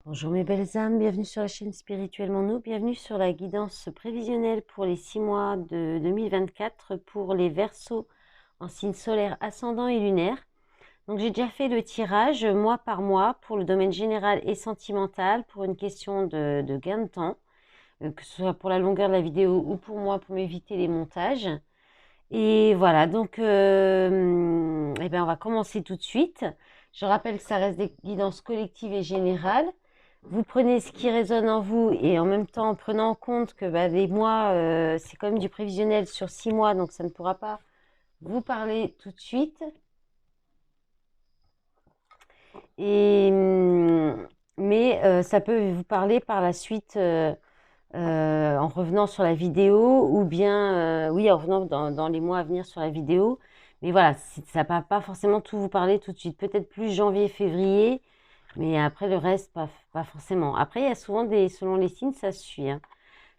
Bonjour mes belles âmes, bienvenue sur la chaîne Spirituellement Nous, bienvenue sur la guidance prévisionnelle pour les 6 mois de 2024 pour les Verseaux en signe solaire ascendant et lunaire. Donc j'ai déjà fait le tirage mois par mois pour le domaine général et sentimental pour une question de gain de temps, que ce soit pour la longueur de la vidéo ou pour moi pour m'éviter les montages. Et voilà, donc eh ben on va commencer tout de suite. Je rappelle que ça reste des guidances collectives et générales. Vous prenez ce qui résonne en vous et en même temps en prenant en compte que les mois, c'est quand même du prévisionnel sur 6 mois, donc ça ne pourra pas vous parler tout de suite. Et, mais ça peut vous parler par la suite en revenant sur la vidéo ou bien, oui, en revenant dans les mois à venir sur la vidéo. Mais voilà, ça ne va pas forcément tout vous parler tout de suite. Peut-être plus janvier, février, mais après le reste, pas forcément. Après, il y a souvent selon les signes, ça se suit, hein.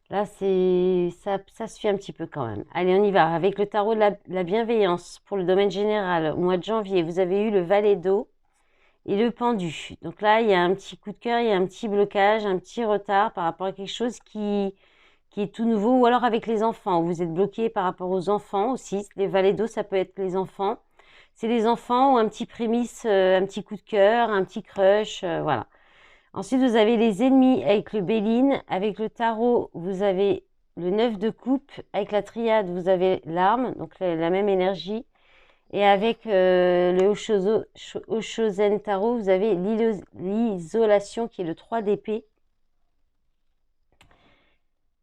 Là, ça se suit un petit peu quand même. Allez, on y va. Avec le tarot de la bienveillance pour le domaine général, au mois de janvier, vous avez eu le valet d'eau et le pendu. Donc là, il y a un petit coup de cœur, il y a un petit blocage, un petit retard par rapport à quelque chose qui est tout nouveau, ou alors avec les enfants. Vous êtes bloqué par rapport aux enfants aussi. Les valets d'eau, ça peut être les enfants. C'est les enfants ou un petit prémisse, un petit coup de cœur, un petit crush, voilà. Ensuite, vous avez les ennemis avec le Béline. Avec le tarot, vous avez le 9 de coupe. Avec la triade, vous avez l'arme, donc la même énergie. Et avec le Oshozen Tarot, vous avez l'isolation qui est le 3 d'épée,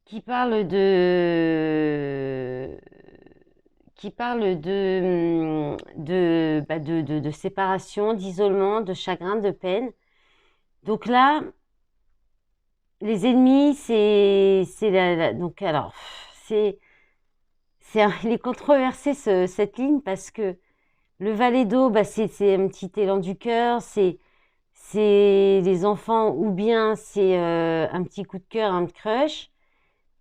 qui parle de séparation, d'isolement, de chagrin, de peine. Donc là, les ennemis, donc alors, il est controversé cette ligne parce que le valet d'eau, c'est un petit élan du cœur, c'est les enfants ou bien c'est un petit coup de cœur, un crush.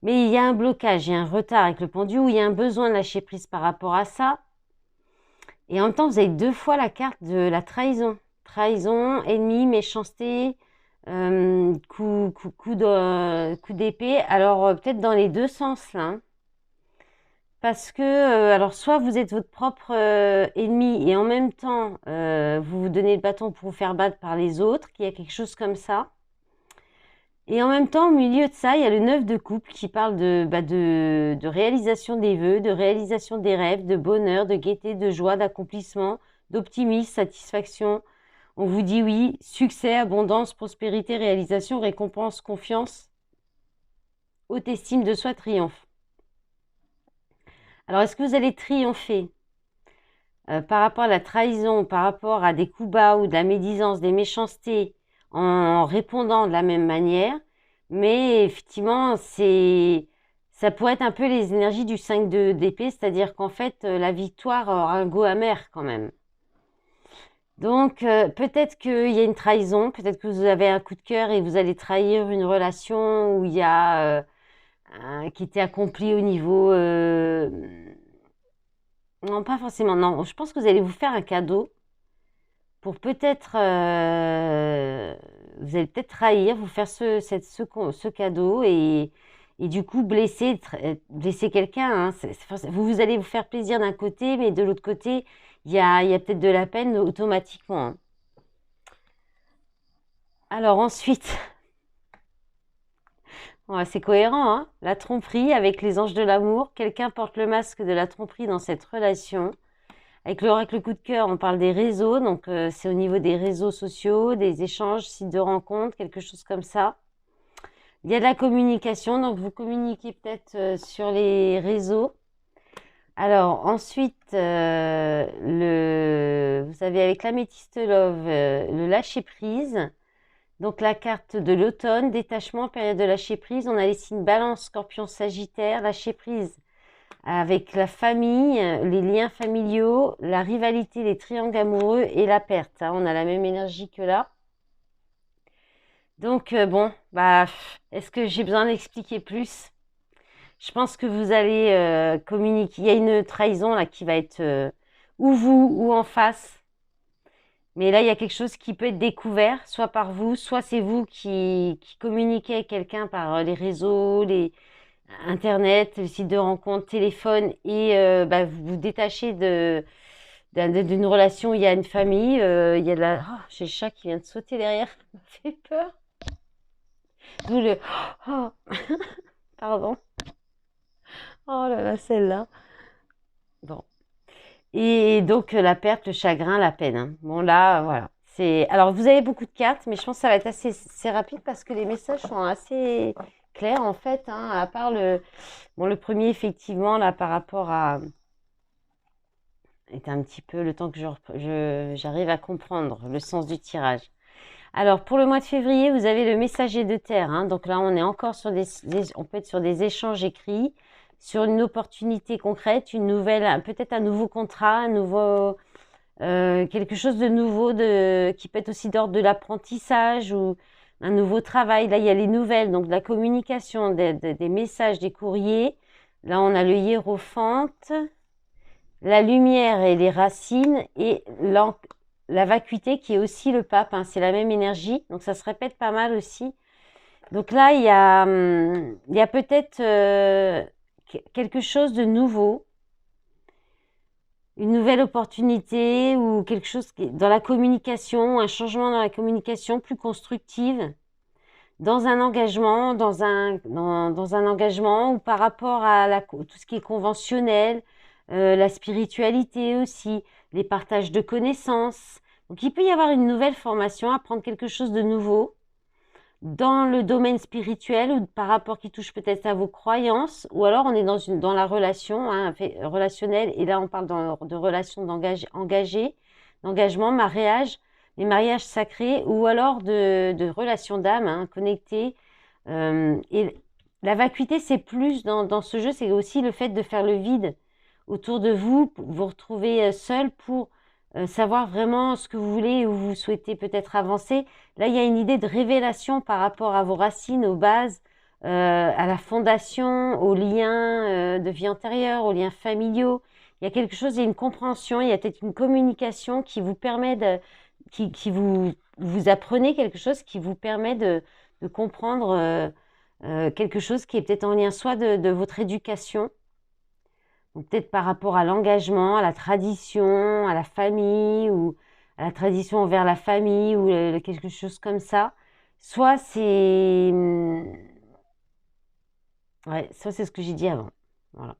Mais il y a un blocage, il y a un retard avec le pendu où il y a un besoin de lâcher prise par rapport à ça. Et en même temps, vous avez deux fois la carte de la trahison. Trahison, ennemi, méchanceté, coup d'épée. Alors, peut-être dans les deux sens, là, hein. Parce que, alors, soit vous êtes votre propre ennemi et en même temps, vous vous donnez le bâton pour vous faire battre par les autres, qu'il y a quelque chose comme ça. Et en même temps, au milieu de ça, il y a le 9 de coupe qui parle de réalisation des vœux, de réalisation des rêves, de bonheur, de gaieté, de joie, d'accomplissement, d'optimisme, satisfaction. On vous dit oui, succès, abondance, prospérité, réalisation, récompense, confiance, haute estime de soi, triomphe. Alors, est-ce que vous allez triompher par rapport à la trahison, par rapport à des coups bas ou de la médisance, des méchancetés, en répondant de la même manière? Mais effectivement, ça pourrait être un peu les énergies du 5 d'épée, c'est-à-dire qu'en fait, la victoire aura un goût amer quand même. Donc, peut-être qu'il y a une trahison, peut-être que vous avez un coup de cœur et vous allez trahir une relation où il y a qui était accompli au niveau non, pas forcément. Non, je pense que vous allez vous faire un cadeau pour peut-être vous allez peut-être trahir, vous faire ce cadeau et du coup blesser quelqu'un, hein. Vous allez vous faire plaisir d'un côté, mais de l'autre côté, il y a peut-être de la peine automatiquement, hein. Alors ensuite, ouais, c'est cohérent, hein. La tromperie avec les anges de l'amour. Quelqu'un porte le masque de la tromperie dans cette relation. Avec l'oracle coup de cœur, on parle des réseaux, donc c'est au niveau des réseaux sociaux, des échanges, sites de rencontres, quelque chose comme ça. Il y a de la communication, donc vous communiquez peut-être sur les réseaux. Alors ensuite, vous avez avec l'améthyste love le lâcher prise. Donc la carte de l'automne, détachement, période de lâcher prise. On a les signes balance, scorpion, sagittaire, lâcher prise avec la famille, les liens familiaux, la rivalité, les triangles amoureux et la perte, hein. On a la même énergie que là. Donc bon, est-ce que j'ai besoin d'expliquer plus? Je pense que vous allez communiquer. Il y a une trahison là qui va être ou vous ou en face. Mais là, il y a quelque chose qui peut être découvert, soit par vous, soit c'est vous qui communiquez avec quelqu'un par les réseaux, les Internet, les sites de rencontres, téléphone, et bah, vous vous détachez d'une relation où il y a une famille, il y a de la... Oh, j'ai le chat qui vient de sauter derrière, ça m'a fait peur. D'où le... Oh, pardon. Oh là là, celle-là. Bon. Et donc, la perte, le chagrin, la peine, hein. Bon, là, voilà. Alors, vous avez beaucoup de cartes, mais je pense que ça va être assez rapide parce que les messages sont assez clairs, en fait, hein, à part bon, le premier, effectivement, là, par rapport à... est un petit peu le temps que j'arrive à comprendre le sens du tirage. Alors, pour le mois de février, vous avez le messager de terre, hein. Donc là, on est encore sur on peut être sur des échanges écrits, sur une opportunité concrète, une nouvelle, peut-être un nouveau contrat, quelque chose de nouveau qui peut être aussi d'ordre de l'apprentissage ou un nouveau travail. Là, il y a les nouvelles, donc de la communication, des messages, des courriers. Là, on a le hiérophante, la lumière et les racines, et la vacuité qui est aussi le pape, hein. C'est la même énergie, donc ça se répète pas mal aussi. Donc là, il y a peut-être quelque chose de nouveau, une nouvelle opportunité ou quelque chose dans la communication, un changement dans la communication plus constructive, dans un engagement, dans un engagement ou par rapport à tout ce qui est conventionnel, la spiritualité aussi, les partages de connaissances. Donc il peut y avoir une nouvelle formation, apprendre quelque chose de nouveau dans le domaine spirituel ou par rapport qui touche peut-être à vos croyances, ou alors on est dans la relation, hein, relationnelle, et là on parle de relations engagées, d'engagement, mariage, les mariages sacrés, ou alors de relations d'âme, hein, connectées. Et la vacuité, c'est plus dans ce jeu, c'est aussi le fait de faire le vide autour de vous, vous retrouver seul pour savoir vraiment ce que vous voulez, où vous souhaitez peut-être avancer. Là, il y a une idée de révélation par rapport à vos racines, aux bases, à la fondation, aux liens de vie antérieure, aux liens familiaux. Il y a quelque chose, il y a une compréhension, il y a peut-être une communication qui vous permet qui vous apprenez quelque chose qui vous permet de comprendre quelque chose qui est peut-être en lien soit de votre éducation, donc peut-être par rapport à l'engagement, à la tradition, à la famille ou à la tradition envers la famille ou quelque chose comme ça. Soit c'est ouais, soit c'est ce que j'ai dit avant. Voilà.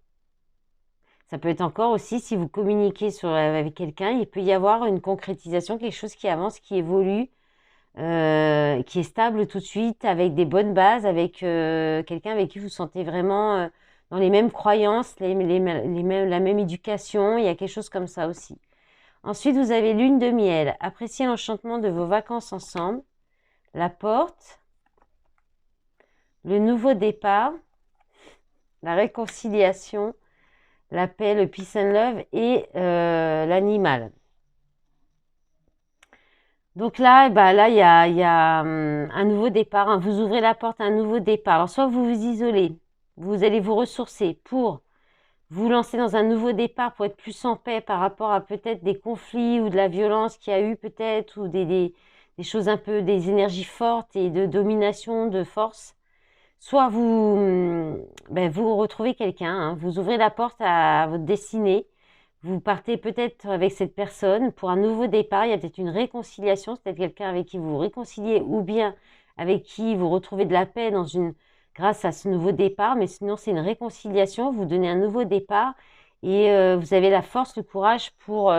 Ça peut être encore aussi si vous communiquez avec quelqu'un, il peut y avoir une concrétisation, quelque chose qui avance, qui évolue, qui est stable tout de suite, avec des bonnes bases, avec quelqu'un avec qui vous sentez vraiment dans les mêmes croyances, la même éducation. Il y a quelque chose comme ça aussi. Ensuite, vous avez lune de miel. Appréciez l'enchantement de vos vacances ensemble. La porte. Le nouveau départ. La réconciliation. La paix, le peace and love et l'animal. Donc là, bah là, il y a un nouveau départ, hein. Vous ouvrez la porte à un nouveau départ. Alors, soit vous vous isolez, vous allez vous ressourcer pour vous lancer dans un nouveau départ pour être plus en paix par rapport à peut-être des conflits ou de la violence qu'il y a eu peut-être ou des choses un peu, des énergies fortes et de domination, de force. Soit vous retrouvez quelqu'un, hein. Vous ouvrez la porte à votre destinée. Vous partez peut-être avec cette personne pour un nouveau départ. Il y a peut-être une réconciliation, c'est peut-être quelqu'un avec qui vous vous réconciliez ou bien avec qui vous retrouvez de la paix grâce à ce nouveau départ. Mais sinon, c'est une réconciliation. Vous donnez un nouveau départ et vous avez la force, le courage pour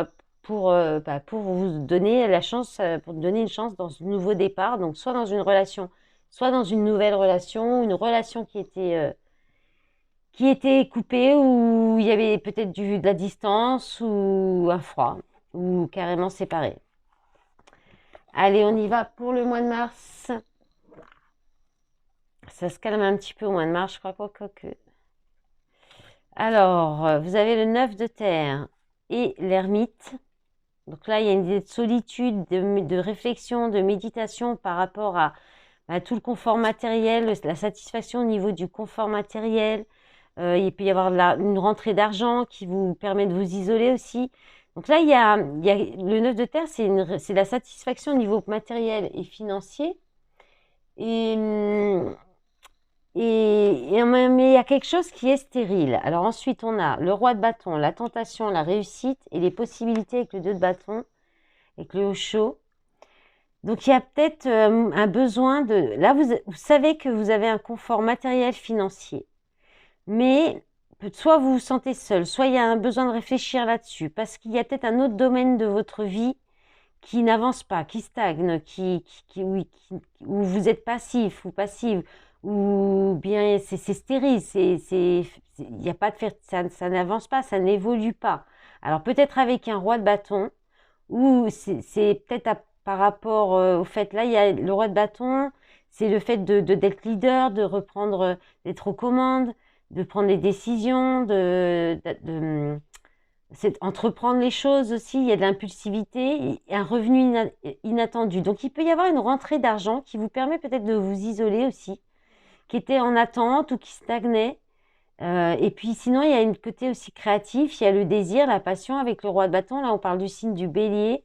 vous donner la chance, pour donner une chance dans ce nouveau départ. Donc, soit dans une relation, soit dans une nouvelle relation, une relation qui était coupé ou il y avait peut-être de la distance ou un froid ou carrément séparé. Allez, on y va pour le mois de mars. Ça se calme un petit peu au mois de mars, je crois que. Alors, vous avez le 9 de terre et l'ermite. Donc là, il y a une idée de solitude, de réflexion, de méditation par rapport à tout le confort matériel, la satisfaction au niveau du confort matériel. Il peut y avoir une rentrée d'argent qui vous permet de vous isoler aussi. Donc là, le 9 de terre, c'est la satisfaction au niveau matériel et financier. Et, mais il y a quelque chose qui est stérile. Alors ensuite, on a le roi de bâton, la tentation, la réussite et les possibilités avec le 2 de bâton, avec le haut chaud. Donc il y a peut-être un besoin de... Là, vous savez que vous avez un confort matériel financier. Mais soit vous vous sentez seul, soit il y a un besoin de réfléchir là-dessus, parce qu'il y a peut-être un autre domaine de votre vie qui n'avance pas, qui stagne, où vous êtes passif ou passive, ou bien c'est stérile, il y a pas de ça n'avance pas, ça n'évolue pas. Alors peut-être avec un roi de bâton, ou c'est peut-être par rapport au fait, là il y a le roi de bâton, c'est le fait d'être leader, de reprendre, d'être aux commandes, de prendre des décisions, c'est entreprendre les choses aussi, il y a de l'impulsivité et un revenu inattendu. Donc il peut y avoir une rentrée d'argent qui vous permet peut-être de vous isoler aussi, qui était en attente ou qui stagnait. Et puis sinon, il y a une côté aussi créatif, il y a le désir, la passion avec le roi de bâton. Là, on parle du signe du bélier.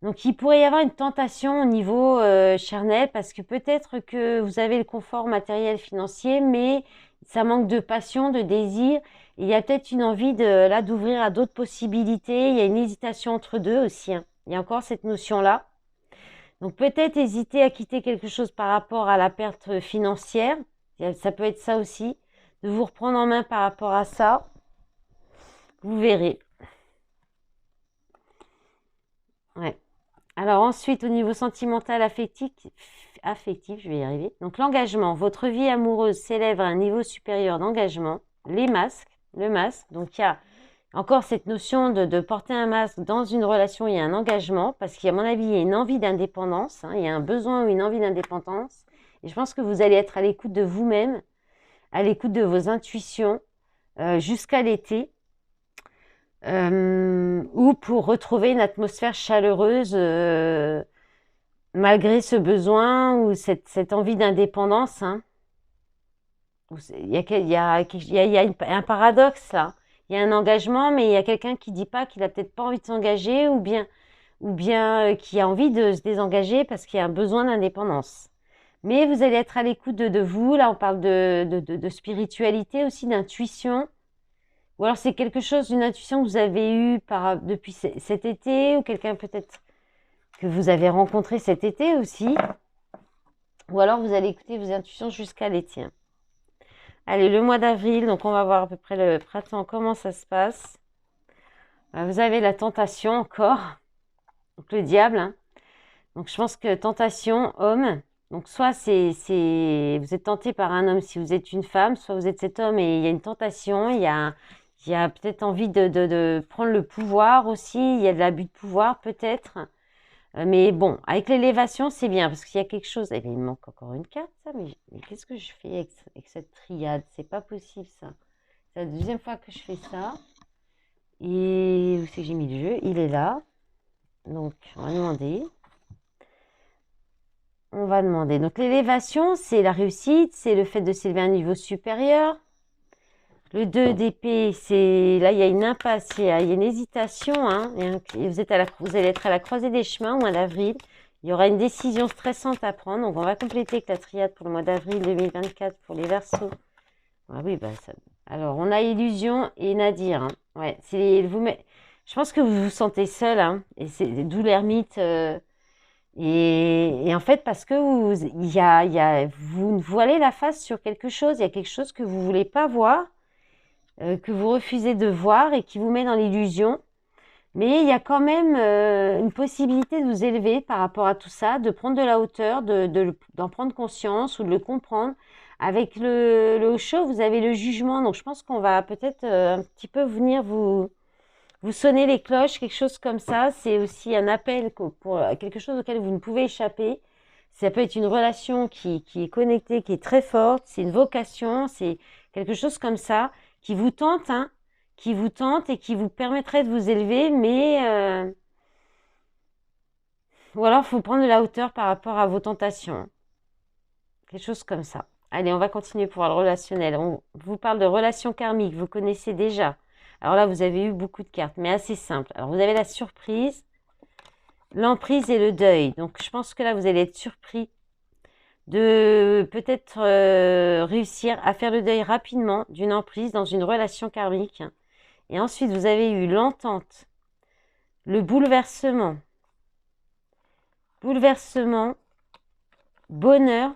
Donc il pourrait y avoir une tentation au niveau charnel parce que peut-être que vous avez le confort matériel financier, mais ça manque de passion, de désir. Et il y a peut-être une envie là d'ouvrir à d'autres possibilités. Il y a une hésitation entre deux aussi, hein. Il y a encore cette notion-là. Donc peut-être hésiter à quitter quelque chose par rapport à la perte financière. Ça peut être ça aussi. De vous reprendre en main par rapport à ça. Vous verrez. Ouais. Alors ensuite, au niveau sentimental, affectif, je vais y arriver. Donc l'engagement, votre vie amoureuse s'élève à un niveau supérieur d'engagement. Les masques, le masque. Donc il y a encore cette notion de porter un masque dans une relation, il y a un engagement, parce qu'à mon avis, il y a une envie d'indépendance, hein, il y a un besoin ou une envie d'indépendance. Et je pense que vous allez être à l'écoute de vous-même, à l'écoute de vos intuitions, jusqu'à l'été. Ou pour retrouver une atmosphère chaleureuse malgré ce besoin ou cette envie d'indépendance, hein. Il y a un paradoxe là. Il y a un engagement, mais il y a quelqu'un qui dit pas qu'il a peut-être pas envie de s'engager ou bien qui a envie de se désengager parce qu'il y a un besoin d'indépendance. Mais vous allez être à l'écoute de vous. Là, on parle de spiritualité aussi, d'intuition. Ou alors c'est quelque chose, d'une intuition que vous avez eue depuis cet été, ou quelqu'un peut-être que vous avez rencontré cet été aussi. Ou alors vous allez écouter vos intuitions jusqu'à l'été. Allez, le mois d'avril, donc on va voir à peu près le printemps, comment ça se passe. Vous avez la tentation encore, donc le diable, hein. Donc je pense que tentation, homme. Donc soit vous êtes tenté par un homme si vous êtes une femme, soit vous êtes cet homme et il y a une tentation, il y a peut-être envie de prendre le pouvoir aussi, il y a de l'abus de pouvoir peut-être. Mais bon, avec l'élévation, c'est bien parce qu'il y a quelque chose. Eh bien, il me manque encore une carte, ça. Mais qu'est-ce que je fais avec cette triade? C'est pas possible, ça. C'est la deuxième fois que je fais ça. Et où c'est que j'ai mis le jeu? Il est là. Donc, on va demander. On va demander. Donc, l'élévation, c'est la réussite, c'est le fait de s'élever à un niveau supérieur. Le 2 d'épée, là, il y a une impasse, il y a une hésitation, hein. Vous allez être à la croisée des chemins au mois d'avril. Il y aura une décision stressante à prendre. Donc, on va compléter avec la triade pour le mois d'avril 2024 pour les Verseaux. Ah oui, bah ça. Alors, on a Illusion et Nadir, hein. Ouais, je pense que vous vous sentez seul, hein. Et c'est d'où l'ermite. Et en fait, parce que vous voilez la face sur quelque chose, il y a quelque chose que vous voulez pas voir, que vous refusez de voir et qui vous met dans l'illusion. Mais il y a quand même une possibilité de vous élever par rapport à tout ça, de prendre de la hauteur, d'en prendre conscience ou de le comprendre. Avec le haut chaud, vous avez le jugement. Donc, je pense qu'on va peut-être un petit peu venir vous sonner les cloches, quelque chose comme ça. C'est aussi un appel pour quelque chose auquel vous ne pouvez échapper. Ça peut être une relation qui est connectée, qui est très forte. C'est une vocation, c'est quelque chose comme ça qui vous tente, hein, qui vous tente et qui vous permettrait de vous élever, mais ou alors il faut prendre de la hauteur par rapport à vos tentations. Quelque chose comme ça. Allez, on va continuer pour le relationnel. On vous parle de relations karmiques, vous connaissez déjà. Alors là, vous avez eu beaucoup de cartes, mais assez simple. Alors, vous avez la surprise, l'emprise et le deuil. Donc, je pense que là, vous allez être surpris de peut-être réussir à faire le deuil rapidement d'une emprise dans une relation karmique. Et ensuite, vous avez eu l'entente, le bouleversement, bonheur,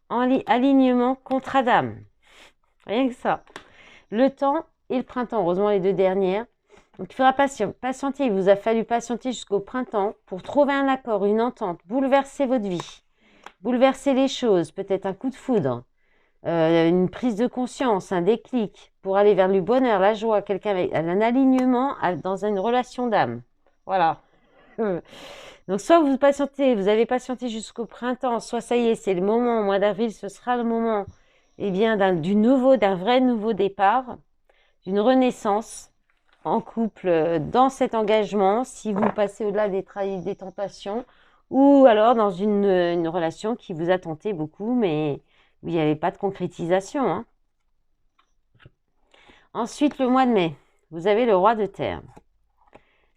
alignement, contrat d'âme. Rien que ça. Le temps et le printemps, heureusement les deux dernières. Donc il faudra patienter, il vous a fallu patienter jusqu'au printemps pour trouver un accord, une entente, bouleverser votre vie, bouleverser les choses, peut-être un coup de foudre, une prise de conscience, un déclic pour aller vers le bonheur, la joie, quelqu'un avec un alignement dans une relation d'âme. Voilà. Donc soit vous patientez, vous avez patienté jusqu'au printemps, soit ça y est, c'est le moment, au mois d'avril, ce sera le moment bien, d'un vrai nouveau départ, d'une renaissance en couple dans cet engagement, si vous passez au-delà des tentations, ou alors dans une relation qui vous a tenté beaucoup, mais où il n'y avait pas de concrétisation. Hein. Ensuite, le mois de mai, vous avez le roi de terre,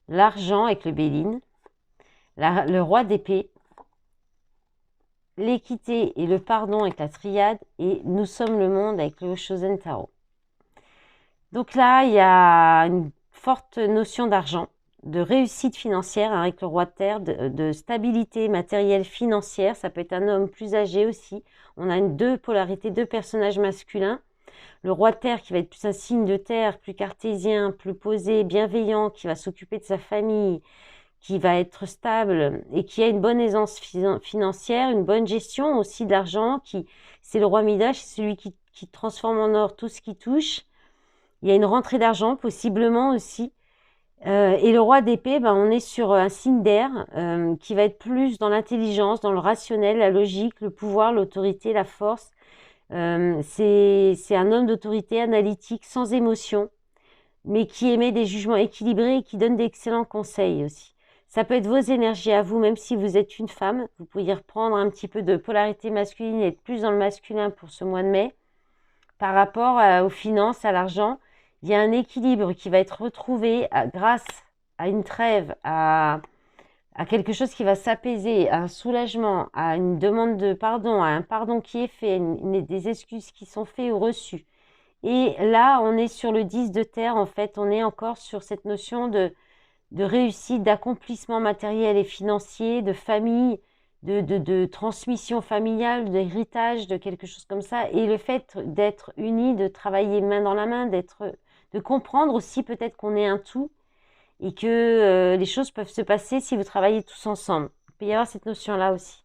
l'argent avec le béline, le roi d'épée, l'équité et le pardon avec la triade, et nous sommes le monde avec le Shosen Tarot. Donc là, il y a une forte notion d'argent, de réussite financière avec le roi de terre, de stabilité matérielle financière. Ça peut être un homme plus âgé aussi. On a deux polarités, deux personnages masculins. Le roi de terre qui va être plus un signe de terre, plus cartésien, plus posé, bienveillant, qui va s'occuper de sa famille, qui va être stable et qui a une bonne aisance financière, une bonne gestion aussi de l'argent. C'est le roi Midas, c'est celui qui transforme en or tout ce qui touche. Il y a une rentrée d'argent possiblement aussi. Et le roi d'épée, on est sur un signe d'air qui va être plus dans l'intelligence, dans le rationnel, la logique, le pouvoir, l'autorité, la force. C'est un homme d'autorité analytique, sans émotion, mais qui émet des jugements équilibrés et qui donne d'excellents conseils aussi. Ça peut être vos énergies à vous, même si vous êtes une femme. Vous pouvez reprendre un petit peu de polarité masculine et être plus dans le masculin pour ce mois de mai. Par rapport aux finances, à l'argent, il y a un équilibre qui va être retrouvé grâce à une trêve, à quelque chose qui va s'apaiser, à un soulagement, à une demande de pardon, à un pardon qui est fait, des excuses qui sont faites ou reçues. Et là, on est sur le 10 de terre, en fait, on est encore sur cette notion de réussite, d'accomplissement matériel et financier, de famille, de transmission familiale, d'héritage, de quelque chose comme ça. Et le fait d'être unis, de travailler main dans la main, de comprendre aussi peut-être qu'on est un tout et que les choses peuvent se passer si vous travaillez tous ensemble. Il peut y avoir cette notion-là aussi.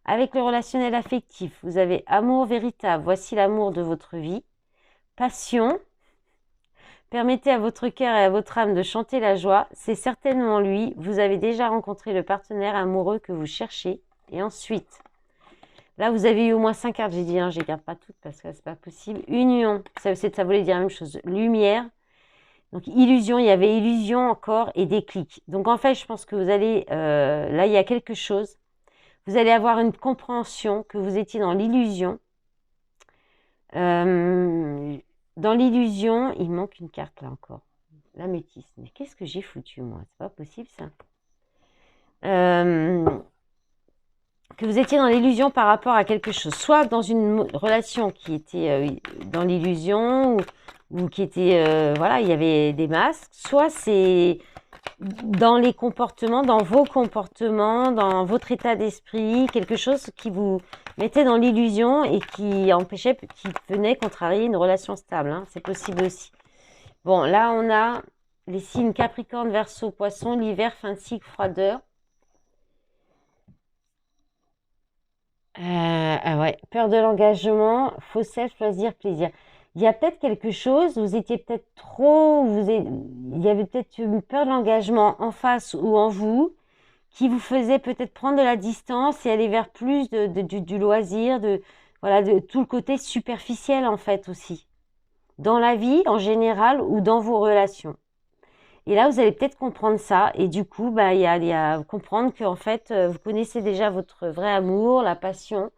Avec le relationnel affectif, vous avez amour véritable, voici l'amour de votre vie. Passion, permettez à votre cœur et à votre âme de chanter la joie, c'est certainement lui. Vous avez déjà rencontré le partenaire amoureux que vous cherchez. Et ensuite, là vous avez eu au moins 5 cartes, j'ai dit, je ne les garde pas toutes parce que c'est pas possible. Union, ça voulait dire la même chose. Lumière, donc illusion, il y avait illusion encore et déclic. Donc en fait, je pense que vous allez, là il y a quelque chose. Vous allez avoir une compréhension que vous étiez dans l'illusion. Dans l'illusion, il manque une carte là encore. L'améthyste. Mais qu'est-ce que j'ai foutu moi? C'est pas possible ça. Que vous étiez dans l'illusion par rapport à quelque chose. Soit dans une relation qui était dans l'illusion ou qui était... voilà, il y avait des masques. Soit c'est dans les comportements, dans vos comportements, dans votre état d'esprit, quelque chose qui vous mettait dans l'illusion et qui empêchait, qui venait contrarier une relation stable. Hein. C'est possible aussi. Bon, là, on a les signes Capricorne, Verseau, Poisson, l'hiver, fin de cycle, froideur. Ah ouais, peur de l'engagement, faux self, loisir, plaisir. Il y a peut-être quelque chose, vous étiez peut-être trop, il y avait peut-être une peur de l'engagement en face ou en vous, qui vous faisait peut-être prendre de la distance et aller vers plus du loisir, voilà, de tout le côté superficiel en fait aussi. Dans la vie en général ou dans vos relations. Et là, vous allez peut-être comprendre ça. Et du coup, il y a comprendre qu'en fait, vous connaissez déjà votre vrai amour, la passion.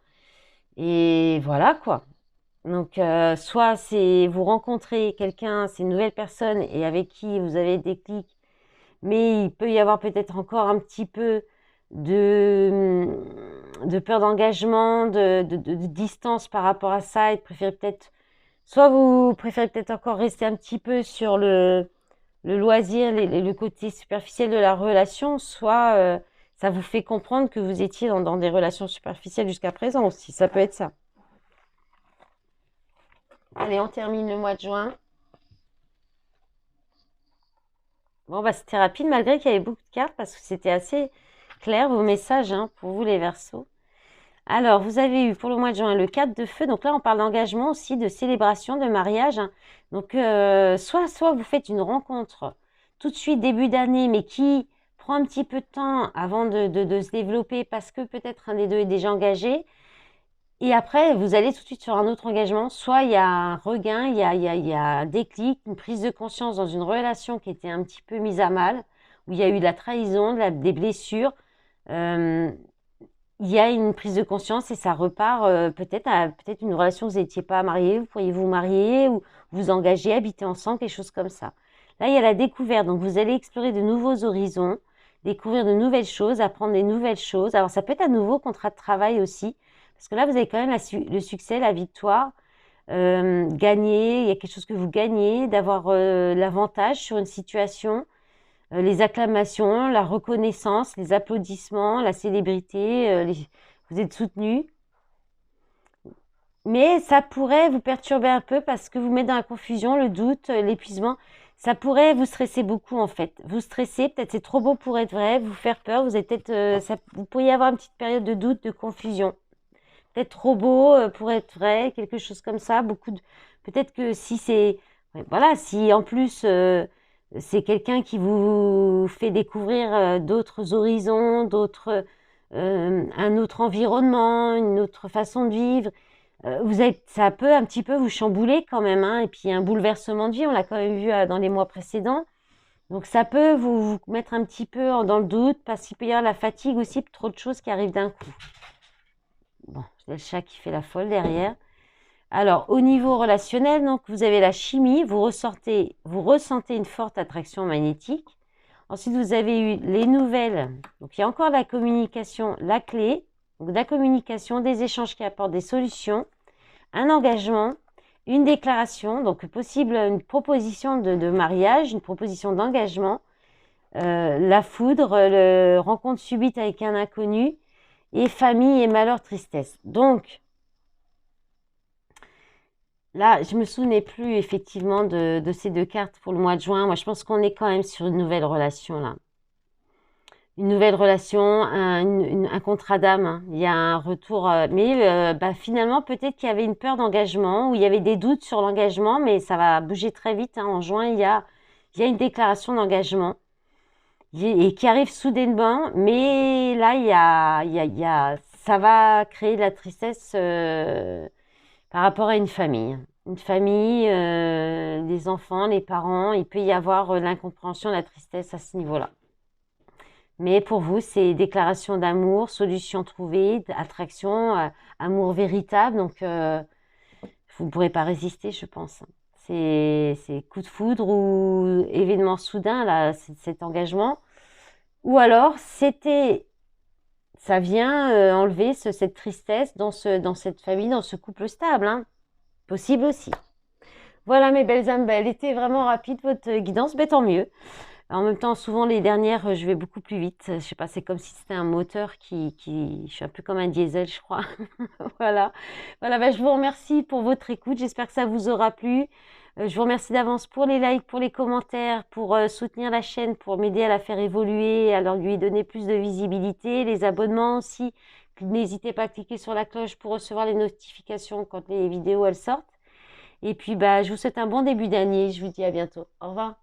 Et voilà quoi. Donc, soit c'est vous rencontrez quelqu'un, c'est une nouvelle personne et avec qui vous avez des clics, mais il peut y avoir peut-être encore un petit peu de peur d'engagement, de distance par rapport à ça et de préférer peut-être, soit vous préférez peut-être encore rester un petit peu sur le loisir, le côté superficiel de la relation, soit ça vous fait comprendre que vous étiez dans des relations superficielles jusqu'à présent aussi. Ça peut être ça. Allez, on termine le mois de juin. Bon, bah, c'était rapide malgré qu'il y avait beaucoup de cartes parce que c'était assez clair vos messages hein, pour vous les Verseaux. Alors, vous avez eu pour le mois de juin le 4 de feu. Donc là, on parle d'engagement aussi, de célébration, de mariage. Hein. Donc, soit vous faites une rencontre tout de suite début d'année, mais qui prend un petit peu de temps avant de se développer parce que peut-être un des deux est déjà engagé. Et après, vous allez tout de suite sur un autre engagement. Soit il y a un regain, il y a un déclic, une prise de conscience dans une relation qui était un petit peu mise à mal, où il y a eu de la trahison, des blessures. Il y a une prise de conscience et ça repart peut-être à peut-être une relation que vous n'étiez pas marié, vous pourriez vous marier ou vous engager, habiter ensemble, quelque chose comme ça. Là, il y a la découverte. Donc, vous allez explorer de nouveaux horizons, découvrir de nouvelles choses, apprendre des nouvelles choses. Alors, ça peut être un nouveau contrat de travail aussi. Parce que là, vous avez quand même le succès, la victoire, gagner, il y a quelque chose que vous gagnez, d'avoir l'avantage sur une situation, les acclamations, la reconnaissance, les applaudissements, la célébrité, vous êtes soutenu. Mais ça pourrait vous perturber un peu parce que vous met dans la confusion, le doute, l'épuisement. Ça pourrait vous stresser beaucoup en fait. Vous stressez, peut-être c'est trop beau pour être vrai, vous faire peur, vous êtes peut-être, vous pourriez avoir une petite période de doute, de confusion. Peut-être trop beau pour être vrai, quelque chose comme ça. Peut-être que si c'est, ouais, voilà, si en plus c'est quelqu'un qui vous fait découvrir d'autres horizons, un autre environnement, une autre façon de vivre, ça peut un petit peu vous chambouler quand même, hein. Et puis un bouleversement de vie, on l'a quand même vu dans les mois précédents. Donc ça peut vous mettre un petit peu dans le doute, parce qu'il peut y avoir la fatigue aussi, trop de choses qui arrivent d'un coup. Bon, c'est le chat qui fait la folle derrière. Alors, au niveau relationnel, donc, vous avez la chimie, vous ressentez une forte attraction magnétique. Ensuite, vous avez eu les nouvelles. Donc, il y a encore la communication, la clé. Donc, la communication, des échanges qui apportent des solutions, un engagement, une déclaration, donc possible une proposition de mariage, une proposition d'engagement, la foudre, rencontre subite avec un inconnu, et famille et malheur, tristesse. Donc, là, je me souvenais plus effectivement de ces deux cartes pour le mois de juin. Moi, je pense qu'on est quand même sur une nouvelle relation là. Une nouvelle relation, un contrat d'âme. Hein. Il y a un retour, mais bah, finalement, peut-être qu'il y avait une peur d'engagement ou il y avait des doutes sur l'engagement, mais ça va bouger très vite. Hein. En juin, il y a une déclaration d'engagement et qui arrive soudainement, mais là, ça va créer de la tristesse par rapport à une famille. Une famille, des enfants, les parents, il peut y avoir l'incompréhension, la tristesse à ce niveau-là. Mais pour vous, c'est déclaration d'amour, solution trouvée, attraction, amour véritable. Donc, vous ne pourrez pas résister, je pense. C'est coup de foudre ou événement soudain, là, cet engagement. Ou alors, ça vient enlever cette tristesse dans cette famille, dans ce couple stable. Hein. Possible aussi. Voilà mes belles âmes, elle était vraiment rapide votre guidance, mais tant mieux. En même temps, souvent les dernières, je vais beaucoup plus vite. Je sais pas, c'est comme si c'était un moteur je suis un peu comme un diesel, je crois. Voilà. Voilà, bah, je vous remercie pour votre écoute. J'espère que ça vous aura plu. Je vous remercie d'avance pour les likes, pour les commentaires, pour soutenir la chaîne, pour m'aider à la faire évoluer, à lui donner plus de visibilité. Les abonnements aussi. N'hésitez pas à cliquer sur la cloche pour recevoir les notifications quand les vidéos elles sortent. Et puis, bah, je vous souhaite un bon début d'année. Je vous dis à bientôt. Au revoir.